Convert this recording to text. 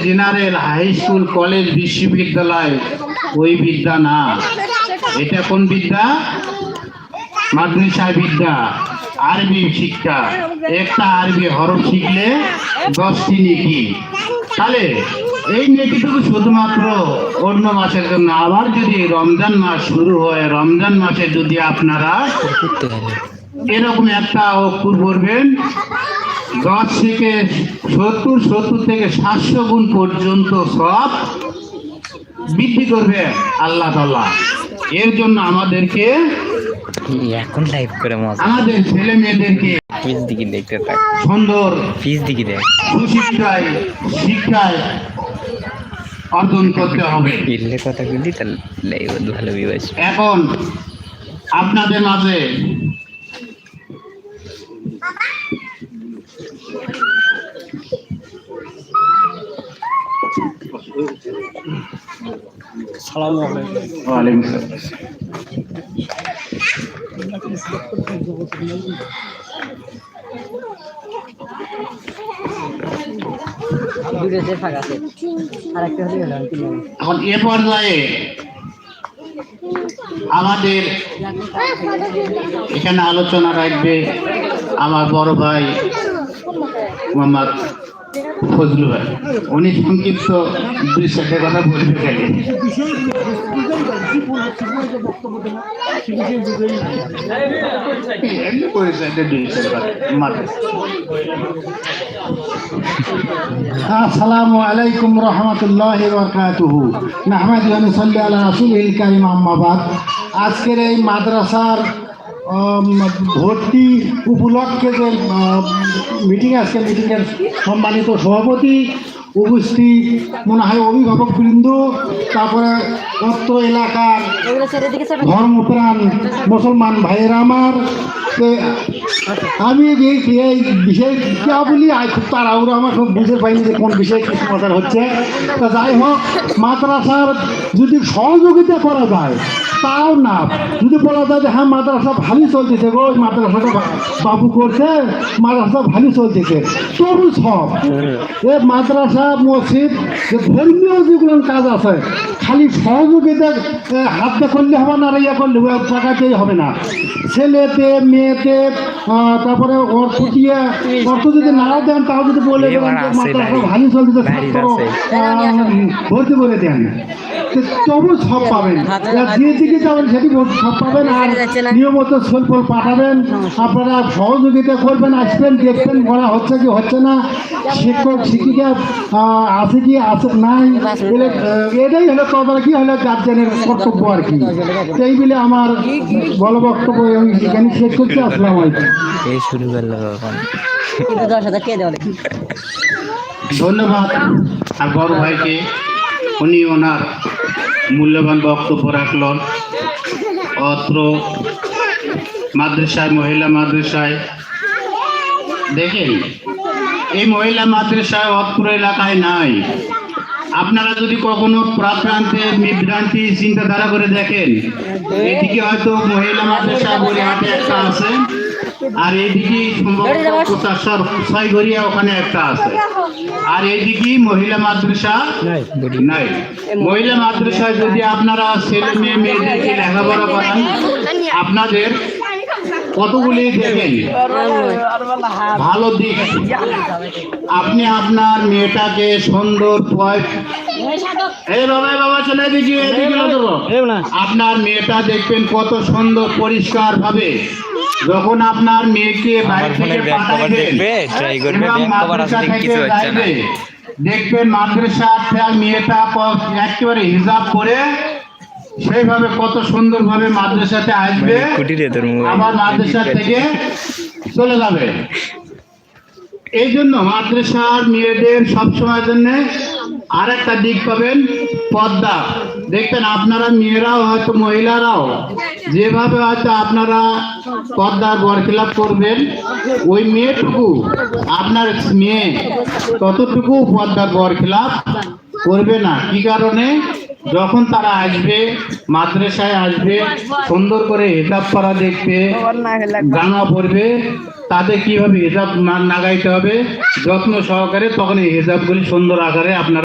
General, high school, college, বিশ্ববিদ্যালয় ওই বিদ্যা না। এটা কোন বিদ্যা? মাদ্রাসা বিদ্যা, আরবি শিক্ষা। একটা আরবি হরফ শিখলে 10টি নেকি। তাহলে এই নেকিটুকু শুধুমাত্র অন্য মাসের জন্য। আবার যদি রমজান মাস শুরু হয়, রমজান মাসে যদি আপনারা এরকম একটা অক্ষর পড়বেন, 10 থেকে 70 থেকে 700 গুণ পর্যন্ত সব বৃদ্ধি করবে আল্লাহ তাআলা। এর জন্য আমাদেরকে এখন লাইভ করে আমাদের ছেলে মেয়েদেরকে ফিস দিকে দেখতে থাক, সুন্দর ফিস দিকে দেখ, শিক্ষায় অর্জন করতে হবে। ইল্লে কথা বলি তাহলে লাইভ ভালো বিবাস। এখন আপনাদের মাঝে আসসালামু আলাইকুম। ওয়ালাইকুম আসসালাম। এখন এ পর্যায়ে আমাদের এখানে আলোচনা রাখবে আমার বড় ভাই মোহাম্মদ ফজলু ভাই। উনি সংক্ষিপ্ত 2-4টা কথা বলতে গেলে আসসালামু আলাইকুম রহমতুল্লাহি ওয়া বারাকাতুহু। নাহমাদুহু ওয়া নুসাল্লি আলা রাসূলিল কারীম, আম্মা বাদ। আজকের এই মাদ্রাসার ভর্তি উপলক্ষে যে মিটিং, আজকে মিটিংয়ের সম্মানিত সভাপতি, উপস্থিত মনে হয় অভিভাবকবৃন্দ, তারপরে অত্র এলাকার ধর্মপ্রাণ মুসলমান ভাইয়েরা আমার, আমি এই বিষয়ে যা বলি খুব তাড়াহুড়ো, আমার খুব বুঝে পাইনি যে কোন বিষয়ে কিছু কথা হচ্ছে। তা যাই হোক, মাদ্রাসার যদি সহযোগিতা করা যায় তাও না, যদি বলা যায় যে হ্যাঁ মাদ্রাসা ভালোই চলতেছে গো, ওই মাদ্রাসাটা বাবু করছে, মাদ্রাসা ভালোই চলতেছে, তবু সব এ মাদ্রাসা মসজিদ যে ধর্মীয় যেগুলো কাজ আছে, খালি সহযোগিতা হাতে করলে হবে না, আর ইয়ে করলে টাকাতেই হবে না। ছেলেতে মেয়েতে তারপরে ওর ফুটিয়ে অর্থ যদি নাও দেন, তাও যদি বলে দেবেন যে মাদ্রাসা ভালোই চলতেছে, ভর্তি করে দেন, তবু সব পাবেন। যে দিকে যাবেন সেটি সব পাবেন। আর নিয়মিত স্বল্প পাঠাবেন, আপনারা সহযোগিতা করবেন, আসবেন, দেখবেন বলা হচ্ছে কি হচ্ছে না, শিক্ষক শিক্ষিকা আছে কি আছে নাই, এটাই হলো তবে কি হলো গার্জেনের কর্তব্য আর কি। এই বলে আমার বড় বক্তব্য এখানে শেষ করছি। আসসালামু আলাইকুম। ধন্যবাদ আর বড় ভাইকে, উনি ওনার মূল্যবান বক্তব্য রাখলেন। অত্র মাদ্রাসায়, মহিলা মাদ্রাসায় দেখেন, এই মহিলা মাদ্রাসায় অত্র এলাকায় নাই। আপনারা যদি কখনো প্রাপ্রান্তে বিভ্রান্তি চিন্তাধারা করে দেখেন, এদিকে হয়তো মহিলা মাদ্রাসা বরিহাটে একটা আছে, আর এইদিকে সম্ভবত 6 ওখানে একটা আছে, আর এইদিকে মহিলা মাদ্রাসা নাই। মহিলা মাদ্রাসায় যদি আপনারা ছেলে মেয়েদেরকে লেখাপড়া করান, আপনাদের কতগুলি দেখেন ভালো দিক। আপনি আপনার মেয়েটাকে সুন্দর আপনার মেয়েটা দেখবেন কত সুন্দর পরিষ্কার ভাবে। যখন আপনার মেয়েকে বাইরে থেকে পাঠাইবেন, দেখবেন মাদ্রাসা মেয়েটা একেবারে হিজাব করে সেইভাবে কত সুন্দর ভাবে মাদ্রাসাতে আসবে, আবার মাদ্রাসা থেকে চলে যাবে। এই জন্য মাদ্রাসার মেয়েদের সবসময়ের জন্য আর একটা দিক পাবেন, পর্দা। দেখবেন আপনারা মেয়েরাও হয়তো মহিলারাও যেভাবে হয়তো আপনারা পর্দার বরখিলাপ করবেন, ওই মেয়েটুকু আপনার মেয়ে ততটুকু পর্দার বরখিলাপ করবে না। কি কারণে? যখন তারা আসবে, মাদ্রাসায় আসবে, সুন্দর করে হিজাব পরা দেখবে, গানা পড়বে, তাদের কিভাবে হিজাব নাগাইতে হবে যত্ন সহকারে, তখন এই হিজাবগুলি সুন্দর আকারে আপনারা